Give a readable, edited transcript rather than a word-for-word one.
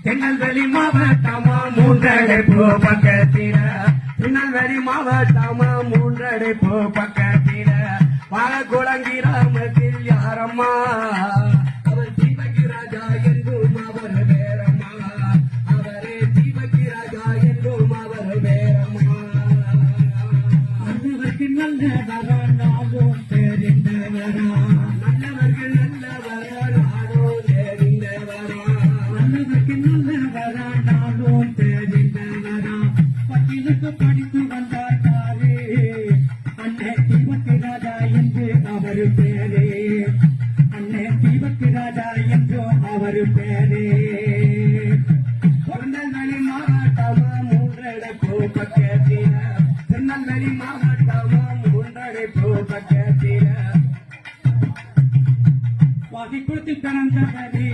திருநெல்வேலி மாவட்டமா மூன்றடைப்பு பக்கத்தில திருநெல்வேலி மாவட்டமா மூன்றடைப்பு பக்கத்தில வாழக்குளங்கி கிராமத்தில் யாரம்மா அவர் தீபகி ராஜா என்றும் அவர் வேறம்மா அவரே தீபகி ராஜா என்றும் அவர் வேறம்மா நல்லவருக்கு நல்லவரா நாமும் தெரிந்தவரா நல்லவருக்கு நல்லவரா நானும் தெரிந்தவரா நல்லவருக்கு நல்லவரா நானும் தெரிந்தவரா பட்டியலுக்கு படித்து வந்தாரே அன்னை தீபகி ராஜா என்று அவர் பேரே அன்னை தீபகி ராஜா என்றும் அவர் பேரே திருநெல்வேலி மாவட்டமா மூன்றடைப்பு பக்கத்தில திருநெல்வேலி மாவட்டமா மூன்றடைப்பு பக்கத்தில வாகி கொடுத்து பிறந்தவரே